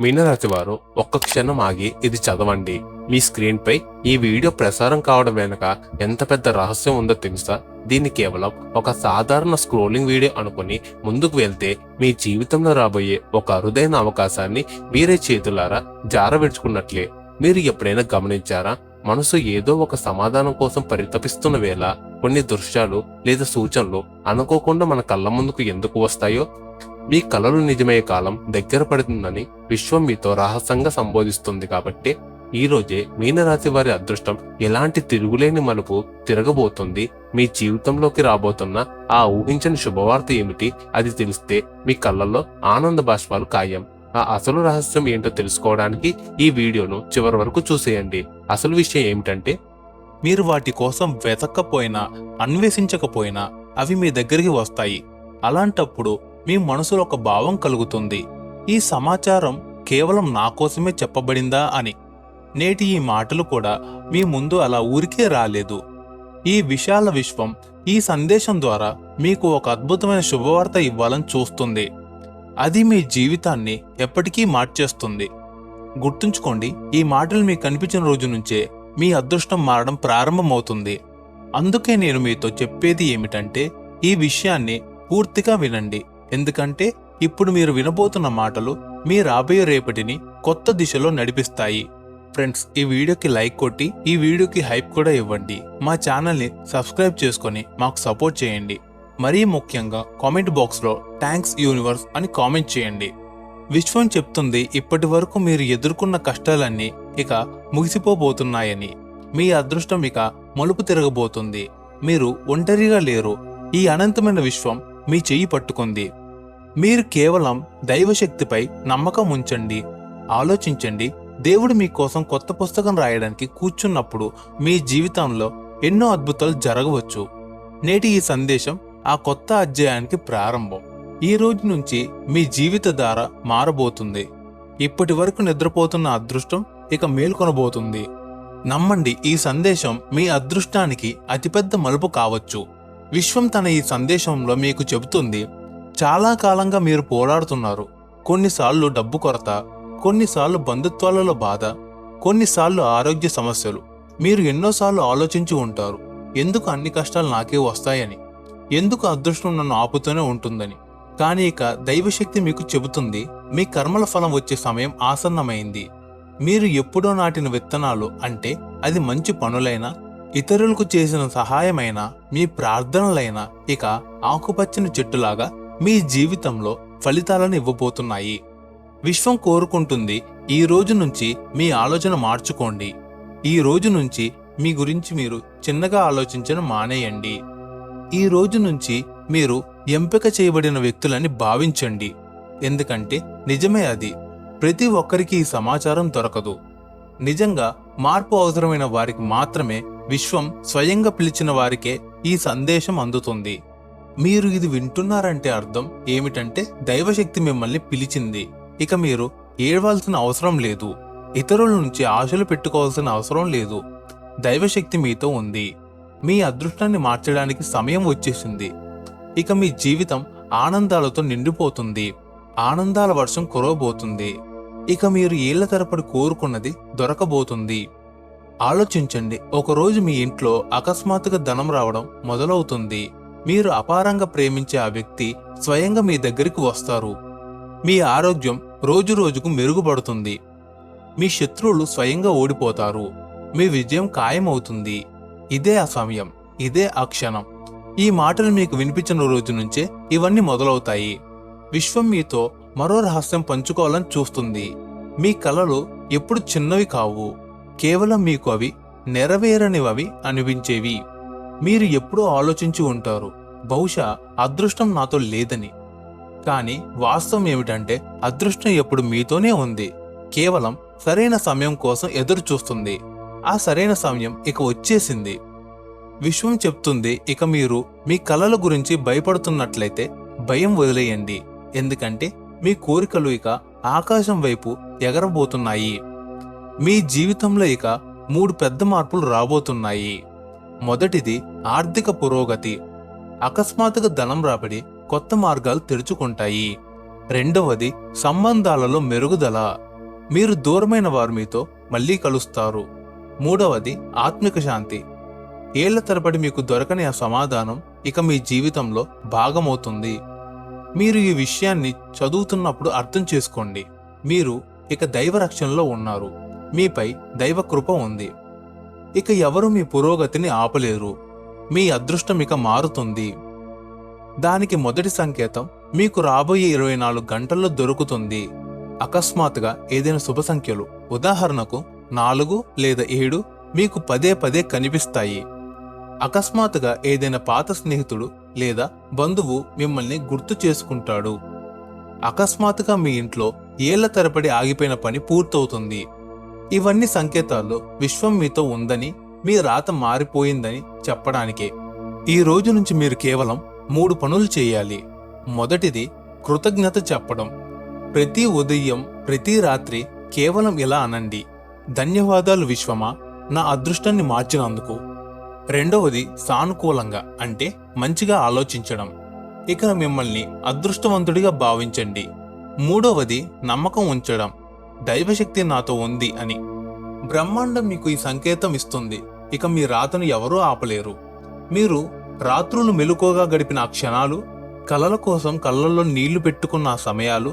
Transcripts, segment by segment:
మీనరాశి వారు ఒక్క క్షణం ఆగి ఇది చదవండి. మీ స్క్రీన్ పై ఈ వీడియో ప్రసారం కావడం వెనుక ఎంత పెద్ద రహస్యం ఉందో తెలుసా? దీన్ని కేవలం ఒక సాధారణ స్క్రోలింగ్ వీడియో అనుకుని ముందుకు వెళ్తే మీ జీవితంలో రాబోయే ఒక అరుదైన అవకాశాన్ని మీరే చేతులారా జారవిడుచుకున్నట్లే. మీరు ఎప్పుడైనా గమనించారా? మనసు ఏదో ఒక సమాధానం కోసం పరితపిస్తున్న వేళ కొన్ని దృశ్యాలు లేదా సూచనలు అనుకోకుండా మన కళ్ళ ముందుకు ఎందుకు వస్తాయో? మీ కలలు నిజమయ్యే కాలం దగ్గర పడుతుందని విశ్వం మీతో రహస్యంగా సంబోధిస్తుంది. కాబట్టి ఈ రోజే మీనరాశి వారి అదృష్టం ఎలాంటి తిరుగులేని మలుపు తిరగబోతుంది. మీ జీవితంలోకి రాబోతున్న ఆ ఊహించని శుభవార్త ఏమిటి? అది తెలిస్తే మీ కళ్ళల్లో ఆనంద బాష్పాలు ఖాయం. ఆ అసలు రహస్యం ఏంటో తెలుసుకోవడానికి ఈ వీడియోను చివరి వరకు చూసేయండి. అసలు విషయం ఏమిటంటే, మీరు వాటి కోసం వెతక్కపోయినా అన్వేషించకపోయినా అవి మీ దగ్గరికి వస్తాయి. అలాంటప్పుడు మీ మనసులో ఒక భావం కలుగుతుంది, ఈ సమాచారం కేవలం నా కోసమే చెప్పబడిందా అని. నేటి ఈ మాటలు కూడా మీ ముందు అలా ఊరికే రాలేదు. ఈ విశాల విశ్వం ఈ సందేశం ద్వారా మీకు ఒక అద్భుతమైన శుభవార్త ఇవ్వాలని చూస్తుంది. అది మీ జీవితాన్ని ఎప్పటికీ మార్చేస్తుంది. గుర్తుంచుకోండి, ఈ మాటలు మీకు కనిపించిన రోజు నుంచే మీ అదృష్టం మారడం ప్రారంభమవుతుంది. అందుకే నేను మీతో చెప్పేది ఏమిటంటే, ఈ విషయాన్ని పూర్తిగా వినండి. ఎందుకంటే ఇప్పుడు మీరు వినబోతున్న మాటలు మీ రాబోయే రేపటిని కొత్త దిశలో నడిపిస్తాయి. ఫ్రెండ్స్, ఈ వీడియోకి లైక్ కొట్టి ఈ వీడియోకి హైప్ కూడా ఇవ్వండి. మా ఛానల్ని సబ్స్క్రైబ్ చేసుకొని మాకు సపోర్ట్ చేయండి. మరీ ముఖ్యంగా కామెంట్ బాక్స్లో థ్యాంక్స్ యూనివర్స్ అని కామెంట్ చేయండి. విశ్వం చెప్తుంది, ఇప్పటి వరకు మీరు ఎదుర్కొన్న కష్టాలన్నీ ఇక ముగిసిపోబోతున్నాయని. మీ అదృష్టం ఇక మలుపు తిరగబోతుంది. మీరు ఒంటరిగా లేరు. ఈ అనంతమైన విశ్వం మీ చెయ్యి పట్టుకుంది. మీరు కేవలం దైవశక్తిపై నమ్మకం ఉంచండి. ఆలోచించండి, దేవుడు మీకోసం కొత్త పుస్తకం రాయడానికి కూర్చున్నప్పుడు మీ జీవితంలో ఎన్నో అద్భుతాలు జరగవచ్చు. నేటి ఈ సందేశం ఆ కొత్త అధ్యాయానికి ప్రారంభం. ఈ రోజు నుంచి మీ జీవిత ధార మారబోతుంది. ఇప్పటి వరకు నిద్రపోతున్న అదృష్టం ఇక మేల్కొనబోతుంది. నమ్మండి, ఈ సందేశం మీ అదృష్టానికి అతిపెద్ద మలుపు కావచ్చు. విశ్వం తన ఈ సందేశంలో మీకు చెబుతుంది, చాలా కాలంగా మీరు పోరాడుతున్నారు. కొన్నిసార్లు డబ్బు కొరత, కొన్నిసార్లు బంధుత్వాలలో బాధ, కొన్నిసార్లు ఆరోగ్య సమస్యలు. మీరు ఎన్నోసార్లు ఆలోచించి ఉంటారు, ఎందుకు అన్ని కష్టాలు నాకే వస్తాయని, ఎందుకు అదృష్టం నన్ను ఆపుతూనే ఉంటుందని. కానీ ఇక దైవశక్తి మీకు చెబుతుంది, మీ కర్మల ఫలం వచ్చే సమయం ఆసన్నమైంది. మీరు ఎప్పుడో నాటిన విత్తనాలు, అంటే అది మంచి పనులైనా, ఇతరులకు చేసిన సహాయమైనా, మీ ప్రార్థనలైనా ఇక ఆకుపచ్చని చెట్టులాగా మీ జీవితంలో ఫలితాలను ఇవ్వబోతున్నాయి. విశ్వం కోరుకుంటుంది, ఈ రోజు నుంచి మీ ఆలోచన మార్చుకోండి. ఈ రోజు నుంచి మీ గురించి మీరు చిన్నగా ఆలోచించడం మానేయండి. ఈ రోజు నుంచి మీరు ఎంపిక చేయబడిన వ్యక్తులని భావించండి. ఎందుకంటే నిజమే అది. ప్రతి ఒక్కరికి ఈ సమాచారం దొరకదు. నిజంగా మార్పు అవసరమైన వారికి మాత్రమే విశ్వం స్వయంగా పిలిచిన వారికే ఈ సందేశం అందుతుంది. మీరు ఇది వింటున్నారంటే అర్థం ఏమిటంటే, దైవశక్తి మిమ్మల్ని పిలిచింది. ఇక మీరు ఏడవాల్సిన అవసరం లేదు. ఇతరుల నుంచి ఆశలు పెట్టుకోవాల్సిన అవసరం లేదు. దైవశక్తి మీతో ఉంది. మీ అదృష్టాన్ని మార్చడానికి సమయం వచ్చేసింది. ఇక మీ జీవితం ఆనందాలతో నిండిపోతుంది. ఆనందాల వర్షం కురవబోతుంది. ఇక మీరు ఏళ్ల తరబడి కోరుకున్నది దొరకబోతుంది. ఆలోచించండి, ఒకరోజు మీ ఇంట్లో అకస్మాత్తుగా ధనం రావడం మొదలవుతుంది. మీరు అపారంగా ప్రేమించే ఆ వ్యక్తి స్వయంగా మీ దగ్గరికి వస్తారు. మీ ఆరోగ్యం రోజు రోజుకు మెరుగుపడుతుంది. మీ శత్రువులు స్వయంగా ఓడిపోతారు. మీ విజయం ఖాయమవుతుంది. ఇదే ఆ సమయం, ఇదే ఆ క్షణం. ఈ మాటలు మీకు వినిపించిన రోజు నుంచే ఇవన్నీ మొదలవుతాయి. విశ్వం మీతో మరో రహస్యం పంచుకోవాలని చూస్తుంది. మీ కలలు ఎప్పుడు చిన్నవి కావు, కేవలం మీకు అవి నెరవేరనివవి అనిపించేవి. మీరు ఎప్పుడూ ఆలోచించి ఉంటారు, బహుశా అదృష్టం నాతో లేదని. కానీ వాస్తవం ఏమిటంటే, అదృష్టం ఎప్పుడు మీతోనే ఉంది. కేవలం సరైన సమయం కోసం ఎదురు చూస్తుంది. ఆ సరైన సమయం ఇక వచ్చేసింది. విశ్వం చెప్తుంది, ఇక మీరు మీ కలల గురించి భయపడుతున్నట్లయితే భయం వదిలేయండి. ఎందుకంటే మీ కోరికలు ఇక ఆకాశం వైపు ఎగరబోతున్నాయి. మీ జీవితంలో ఇక 3 పెద్ద మార్పులు రాబోతున్నాయి. మొదటిది ఆర్థిక పురోగతి. అకస్మాత్తుగా ధనం రాబడి కొత్త మార్గాలు తెరుచుకుంటాయి. రెండవది సంబంధాలలో మెరుగుదల. మీరు దూరమైన వారు మీతో మళ్ళీ కలుస్తారు. మూడవది ఆత్మిక శాంతి. ఏళ్ల తరబడి మీకు దొరకని ఆ సమాధానం ఇక మీ జీవితంలో భాగమవుతుంది. మీరు ఈ విషయాన్ని చదువుతున్నప్పుడు అర్థం చేసుకోండి. మీరు ఇక దైవ రక్షణలో ఉన్నారు. మీపై దైవ కృప ఉంది. ఇక ఎవరు మీ పురోగతిని ఆపలేరు. మీ అదృష్టం ఇక మారుతుంది. దానికి మొదటి సంకేతం మీకు రాబోయే 24 గంటల్లో దొరుకుతుంది. అకస్మాత్తుగా ఏదైనా శుభ సంఖ్యలు, ఉదాహరణకు 4 లేదా 7 మీకు పదే పదే కనిపిస్తాయి. అకస్మాత్తుగా ఏదైనా పాత స్నేహితుడు లేదా బంధువు మిమ్మల్ని గుర్తు చేసుకుంటాడు. అకస్మాత్తుగా మీ ఇంట్లో ఏళ్ల తరబడి ఆగిపోయిన పని పూర్తవుతుంది. ఇవన్నీ సంకేతాల్లో విశ్వం మీతో ఉందని, మీ రాత మారిపోయిందని చెప్పడానికే. ఈ రోజు నుంచి మీరు కేవలం 3 పనులు చేయాలి. మొదటిది కృతజ్ఞత చెప్పడం. ప్రతి ఉదయం, ప్రతి రాత్రి కేవలం ఇలా అనండి: ధన్యవాదాలు విశ్వమా, నా అదృష్టాన్ని మార్చినందుకు. రెండవది సానుకూలంగా, అంటే మంచిగా ఆలోచించడం. ఇక మిమ్మల్ని అదృష్టవంతుడిగా భావించండి. మూడవది నమ్మకం ఉంచడం, దైవశక్తి నాతో ఉంది అని. బ్రహ్మాండం మీకు ఈ సంకేతం ఇస్తుంది. ఇక మీ రాతను ఎవరూ ఆపలేరు. మీరు రాత్రులు మెలకువగా గడిపిన ఆ క్షణాలు, కలల కోసం కళ్ళల్లో నీళ్లు పెట్టుకున్న ఆ సమయాలు,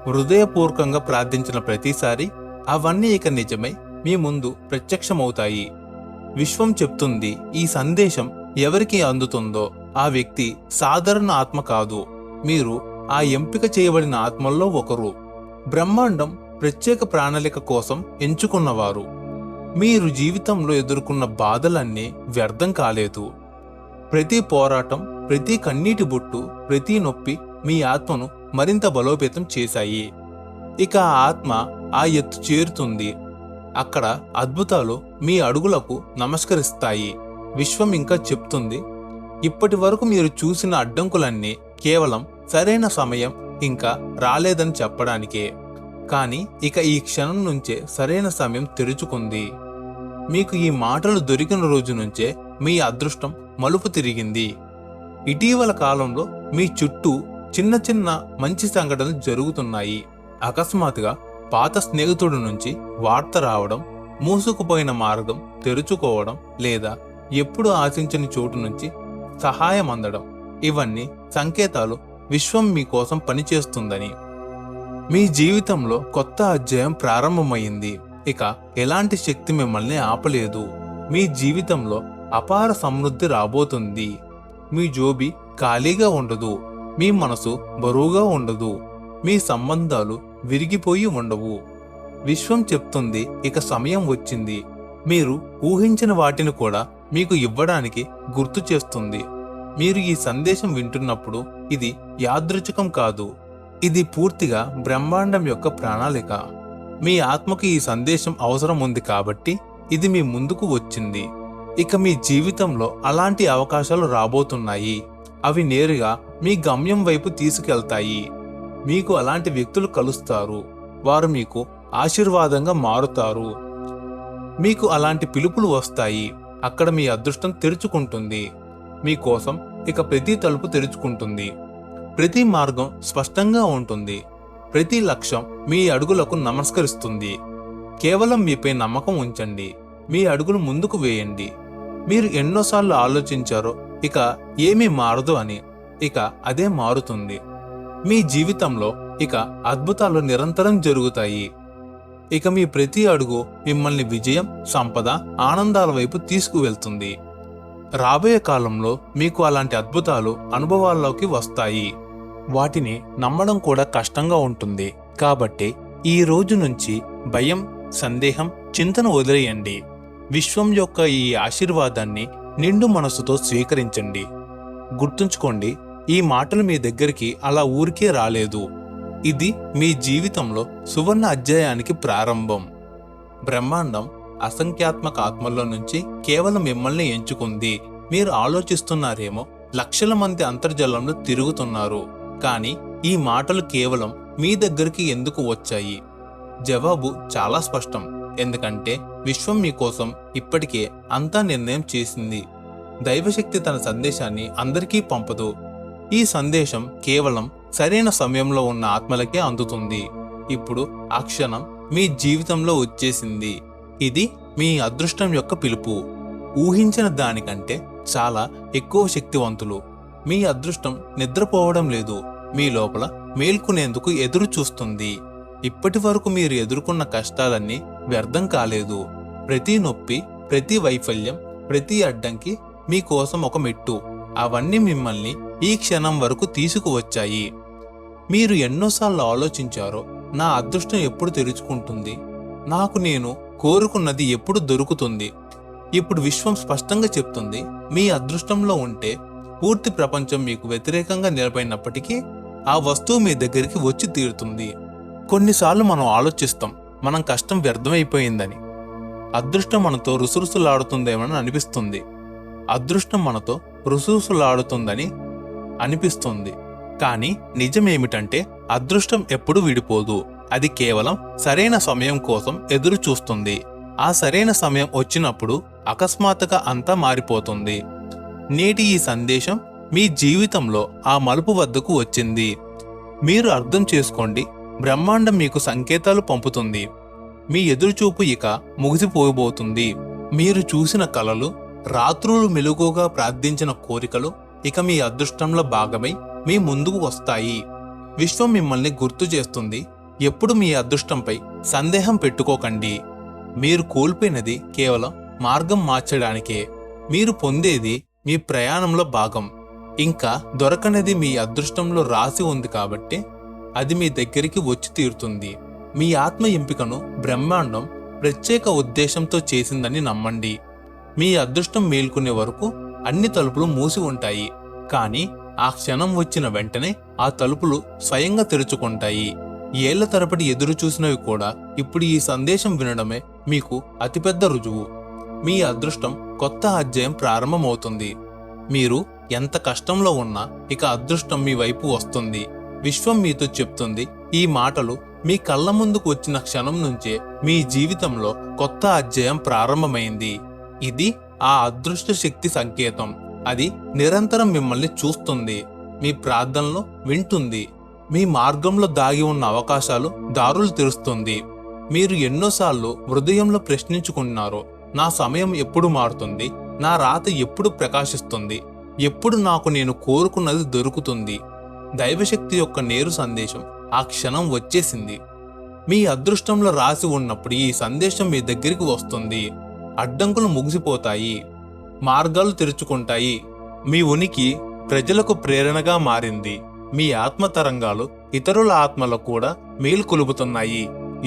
హృదయపూర్వకంగా ప్రార్థించిన ప్రతిసారి, అవన్నీ ఇక నిజమై మీ ముందు ప్రత్యక్షమవుతాయి. విశ్వం చెప్తుంది, ఈ సందేశం ఎవరికి అందుతుందో ఆ వ్యక్తి సాధారణ ఆత్మ కాదు. మీరు ఆ ఎంపిక చేయబడిన ఆత్మల్లో ఒకరు. బ్రహ్మాండం ప్రత్యేక ప్రణాళిక కోసం ఎంచుకున్నవారు. మీరు జీవితంలో ఎదుర్కొన్న బాధలన్నీ వ్యర్థం కాలేదు. ప్రతి పోరాటం, ప్రతి కన్నీటి బొట్టు, ప్రతి నొప్పి మీ ఆత్మను మరింత బలోపేతం చేశాయి. ఇక ఆ ఆత్మ ఆ ఎత్తు చేరుతుంది. అక్కడ అద్భుతాలు మీ అడుగులకు నమస్కరిస్తాయి. విశ్వం ఇంకా చెప్తుంది, ఇప్పటి వరకు మీరు చూసిన అడ్డంకులన్నీ కేవలం సరైన సమయం ఇంకా రాలేదని చెప్పడానికే. కానీ ఇక ఈ క్షణం నుంచే సరైన సమయం తెరుచుకుంది. మీకు ఈ మాటలు దొరికిన రోజు నుంచే మీ అదృష్టం మలుపు తిరిగింది. ఇటీవల కాలంలో మీ చుట్టూ చిన్న చిన్న మంచి సంఘటనలు జరుగుతున్నాయి. అకస్మాత్తుగా పాత స్నేహితుడి నుంచి వార్త రావడం, మూసుకుపోయిన మార్గం తెరుచుకోవడం, లేదా ఎప్పుడు ఆశించని చోటు నుంచి సహాయం అందడం, ఇవన్నీ సంకేతాలు విశ్వం మీకోసం పనిచేస్తుందని. మీ జీవితంలో కొత్త అధ్యాయం ప్రారంభమైంది. ఇక ఎలాంటి శక్తి మిమ్మల్ని ఆపలేదు. మీ జీవితంలో అపార సమృద్ధి రాబోతుంది. మీ జోబి ఖాళీగా ఉండదు. మీ మనసు బరువుగా ఉండదు. మీ సంబంధాలు విరిగిపోయి ఉండవు. విశ్వం చెప్తుంది, ఇక సమయం వచ్చింది. మీరు ఊహించిన వాటిని కూడా మీకు ఇవ్వడానికి గుర్తు చేస్తుంది. మీరు ఈ సందేశం వింటున్నప్పుడు ఇది యాదృచ్ఛికం కాదు. ఇది పూర్తిగా బ్రహ్మాండం యొక్క ప్రణాళిక. మీ ఆత్మకు ఈ సందేశం అవసరం ఉంది కాబట్టి ఇది మీ ముందుకు వచ్చింది. ఇక మీ జీవితంలో అలాంటి అవకాశాలు రాబోతున్నాయి. అవి నేరుగా మీ గమ్యం వైపు తీసుకెళ్తాయి. మీకు అలాంటి వ్యక్తులు కలుస్తారు. వారు మీకు ఆశీర్వాదంగా మారుతారు. మీకు అలాంటి పిలుపులు వస్తాయి. అక్కడ మీ అదృష్టం తెరుచుకుంటుంది. మీకోసం ఇక ప్రతి తలుపు తెరుచుకుంటుంది. ప్రతి మార్గం స్పష్టంగా ఉంటుంది. ప్రతి లక్ష్యం మీ అడుగులకు నమస్కరిస్తుంది. కేవలం మీపై నమ్మకం ఉంచండి. మీ అడుగులు ముందుకు వేయండి. మీరు ఎన్నోసార్లు ఆలోచించారో ఇక ఏమీ మారదు అని, ఇక అదే మారుతుంది. మీ జీవితంలో ఇక అద్భుతాలు నిరంతరం జరుగుతాయి. ఇక మీ ప్రతి అడుగు మిమ్మల్ని విజయం, సంపద, ఆనందాల వైపు తీసుకువెళ్తుంది. రాబోయే కాలంలో మీకు అలాంటి అద్భుతాలు అనుభవాల్లోకి వస్తాయి. వాటిని నమ్మడం కూడా కష్టంగా ఉంటుంది. కాబట్టి ఈ రోజు నుంచి భయం, సందేహం, చింతన వదిలేయండి. విశ్వం యొక్క ఈ ఆశీర్వాదాన్ని నిండు మనసుతో స్వీకరించండి. గుర్తుంచుకోండి, ఈ మాటలు మీ దగ్గరికి అలా ఊరికే రాలేదు. ఇది మీ జీవితంలో సువర్ణ అధ్యాయానికి ప్రారంభం. బ్రహ్మాండం అసంఖ్యాత్మక ఆత్మల్లో నుంచి కేవలం మిమ్మల్ని ఎంచుకుంది. మీరు ఆలోచిస్తున్నారేమో, లక్షల మంది అంతర్జాలంలో తిరుగుతున్నారు. కానీ ఈ మాటలు కేవలం మీ దగ్గరికి ఎందుకు వచ్చాయి? జవాబు చాలా స్పష్టం. ఎందుకంటే విశ్వం మీకోసం ఇప్పటికే అంతా నిర్ణయం చేసింది. దైవశక్తి తన సందేశాన్ని అందరికీ పంపదు. ఈ సందేశం కేవలం సరైన సమయంలో ఉన్న ఆత్మలకే అందుతుంది. ఇప్పుడు ఆ క్షణం మీ జీవితంలో వచ్చేసింది. ఇది మీ అదృష్టం యొక్క పిలుపు. ఊహించిన దానికంటే చాలా ఎక్కువ శక్తివంతులు. మీ అదృష్టం నిద్రపోవడం లేదు, మీ లోపల మేల్కొనేందుకు ఎదురు చూస్తుంది. ఇప్పటి వరకు మీరు ఎదుర్కొన్న కష్టాలన్నీ వ్యర్థం కాలేదు. ప్రతి నొప్పి, ప్రతి వైఫల్యం, ప్రతి అడ్డంకి మీకోసం ఒక మెట్టు. అవన్నీ మిమ్మల్ని ఈ క్షణం వరకు తీసుకువచ్చాయి. మీరు ఎన్నోసార్లు ఆలోచించారో, నా అదృష్టం ఎప్పుడు తెరుచుకుంటుంది, నాకు నేను కోరుకున్నది ఎప్పుడు దొరుకుతుంది. ఇప్పుడు విశ్వం స్పష్టంగా చెప్తుంది, మీ అదృష్టంలో ఉంటే పూర్తి ప్రపంచం మీకు వ్యతిరేకంగా నిలబడినప్పటికీ ఆ వస్తువు మీ దగ్గరికి వచ్చి తీరుతుంది. కొన్నిసార్లు మనం ఆలోచిస్తాం, మనం కష్టం వ్యర్థమైపోయిందని. అదృష్టం మనతో రుసరుసలాడుతుందేమని అనిపిస్తుంది. అదృష్టం మనతో రుసరుసలాడుతుందని అనిపిస్తుంది. కానీ నిజమేమిటంటే అదృష్టం ఎప్పుడూ విడిపోదు. అది కేవలం సరైన సమయం కోసం ఎదురు చూస్తుంది. ఆ సరైన సమయం వచ్చినప్పుడు అకస్మాత్తుగా అంతా మారిపోతుంది. నేటి ఈ సందేశం మీ జీవితంలో ఆ మలుపు వద్దకు వచ్చింది. మీరు అర్థం చేసుకోండి, బ్రహ్మాండం మీకు సంకేతాలు పంపుతుంది. మీ ఎదురుచూపు ఇక ముగిసిపోబోతుంది. మీరు చూసిన కలలు, రాత్రులు మెలుగుగా ప్రార్థించిన కోరికలు ఇక మీ అదృష్టంలో భాగమై మీ ముందుకు వస్తాయి. విశ్వం మిమ్మల్ని గుర్తు చేస్తుంది, ఎప్పుడు మీ అదృష్టంపై సందేహం పెట్టుకోకండి. మీరు కోల్పోయినది కేవలం మార్గం మార్చడానికే. మీరు పొందేది మీ ప్రయాణంలో భాగం. ఇంకా దొరకనిది మీ అదృష్టంలో రాసి ఉంది కాబట్టి అది మీ దగ్గరికి వచ్చి తీరుతుంది. మీ ఆత్మ ఎంపికను బ్రహ్మాండం ప్రత్యేక ఉద్దేశంతో చేసిందని నమ్మండి. మీ అదృష్టం మేల్కొనే వరకు అన్ని తలుపులు మూసి ఉంటాయి, కానీ ఆ క్షణం వచ్చిన వెంటనే ఆ తలుపులు స్వయంగా తెరుచుకుంటాయి. ఏళ్ల తరబడి ఎదురు చూసినవి కూడా ఇప్పుడు ఈ సందేశం వినడమే మీకు అతిపెద్ద రుజువు. మీ అదృష్టం కొత్త అధ్యాయం ప్రారంభమవుతుంది. మీరు ఎంత కష్టంలో ఉన్నా ఇక అదృష్టం మీ వైపు వస్తుంది. విశ్వం మీతో చెప్తుంది, ఈ మాటలు మీ కళ్ళ ముందుకు వచ్చిన క్షణం నుంచే మీ జీవితంలో కొత్త అధ్యాయం ప్రారంభమైంది. ఇది ఆ అదృష్ట శక్తి సంకేతం. అది నిరంతరం మిమ్మల్ని చూస్తుంది, మీ ప్రార్థనలో వింటుంది, మీ మార్గంలో దాగి ఉన్న అవకాశాలు దారులు తెరుస్తుంది. మీరు ఎన్నోసార్లు హృదయంలో ప్రశ్నించుకున్నారో, నా సమయం ఎప్పుడు మారుతుంది, నా రాత ఎప్పుడు ప్రకాశిస్తుంది, ఎప్పుడు నాకు నేను కోరుకున్నది దొరుకుతుంది. దైవశక్తి యొక్క నేరు సందేశం ఆ క్షణం వచ్చేసింది. మీ అదృష్టంలో రాసి ఉన్నప్పుడు ఈ సందేశం మీ దగ్గరికి వస్తుంది. అడ్డంకులు ముగిసిపోతాయి, మార్గాలు తెరుచుకుంటాయి. మీ ఉనికి ప్రజలకు ప్రేరణగా మారింది. మీ ఆత్మ తరంగాలు ఇతరుల ఆత్మలకు కూడా మేలుకొలుపుతున్నాయి.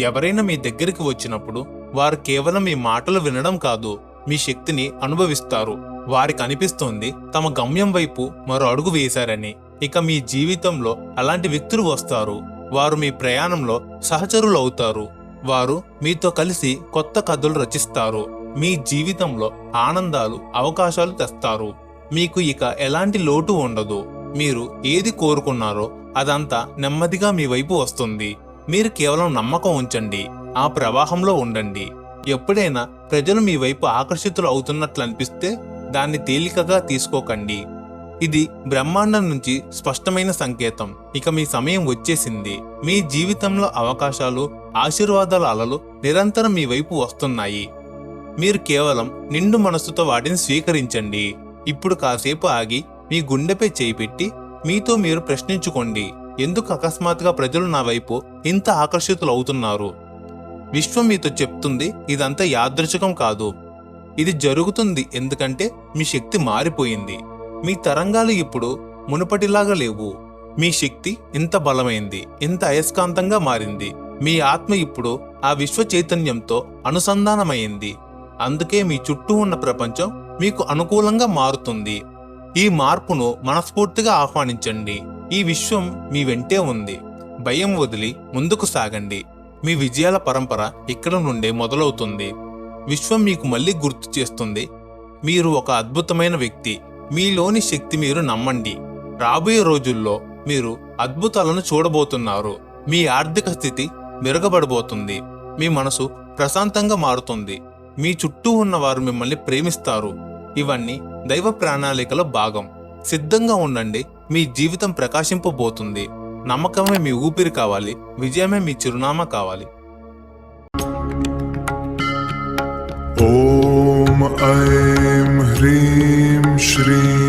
ఎవరైనా మీ దగ్గరికి వచ్చినప్పుడు వారు కేవలం మీ మాటలు వినడం కాదు, మీ శక్తిని అనుభవిస్తారు. వారికి అనిపిస్తుంది తమ గమ్యం వైపు మరో అడుగు వేశారని. ఇక మీ జీవితంలో అలాంటి వ్యక్తులు వస్తారు. వారు మీ ప్రయాణంలో సహచరులు అవుతారు. వారు మీతో కలిసి కొత్త కథలు రచిస్తారు. మీ జీవితంలో ఆనందాలు, అవకాశాలు తెస్తారు. మీకు ఇక ఎలాంటి లోటు ఉండదు. మీరు ఏది కోరుకున్నారో అదంతా నెమ్మదిగా మీ వైపు వస్తుంది. మీరు కేవలం నమ్మకం ఉంచండి, ఆ ప్రవాహంలో ఉండండి. ఎప్పుడైనా ప్రజలు మీ వైపు ఆకర్షితులు అవుతున్నట్లు అనిపిస్తే దాన్ని తేలికగా తీసుకోకండి. ఇది బ్రహ్మాండం నుంచి స్పష్టమైన సంకేతం. ఇక మీ సమయం వచ్చేసింది. మీ జీవితంలో అవకాశాలు, ఆశీర్వాదాల అలలు నిరంతరం మీ వైపు వస్తున్నాయి. మీరు కేవలం నిండు మనస్సుతో వాటిని స్వీకరించండి. ఇప్పుడు కాసేపు ఆగి మీ గుండెపై చేయి పెట్టి మీతో మీరు ప్రశ్నించుకోండి, ఎందుకు అకస్మాత్తుగా ప్రజలు నా వైపు ఇంత ఆకర్షితులు అవుతున్నారు? విశ్వం మీతో చెప్తుంది, ఇదంతా యాదృచ్ఛికం కాదు, ఇది జరుగుతుంది ఎందుకంటే మీ శక్తి మారిపోయింది. మీ తరంగాలు ఇప్పుడు మునుపటిలాగా లేవు. మీ శక్తి ఇంత బలమైంది, ఇంత అయస్కాంతంగా మారింది. మీ ఆత్మ ఇప్పుడు ఆ విశ్వ చైతన్యంతో అనుసంధానమైంది. అందుకే మీ చుట్టూ ఉన్న ప్రపంచం మీకు అనుకూలంగా మారుతుంది. ఈ మార్పును మనస్ఫూర్తిగా ఆహ్వానించండి. ఈ విశ్వం మీ వెంటే ఉంది. భయం వదిలి ముందుకు సాగండి. మీ విజయాల పరంపర ఇక్కడ నుండే మొదలవుతుంది. విశ్వం మీకు మళ్ళీ గుర్తు చేస్తుంది, మీరు ఒక అద్భుతమైన వ్యక్తి. మీలోని శక్తి మీరు నమ్మండి. రాబోయే రోజుల్లో మీరు అద్భుతాలను చూడబోతున్నారు. మీ ఆర్థిక స్థితి మెరుగుపడబోతుంది. మీ మనసు ప్రశాంతంగా మారుతుంది. మీ చుట్టూ ఉన్న వారు మిమ్మల్ని ప్రేమిస్తారు. ఇవన్నీ దైవ ప్రణాళికలో భాగం. సిద్ధంగా ఉండండి, మీ జీవితం ప్రకాశింపబోతుంది. నమ్మకమే మీ ఊపిరి కావాలి, విజయమే మీ చిరునామా కావాలి. ॐ ऐं ह्रीं श्रीं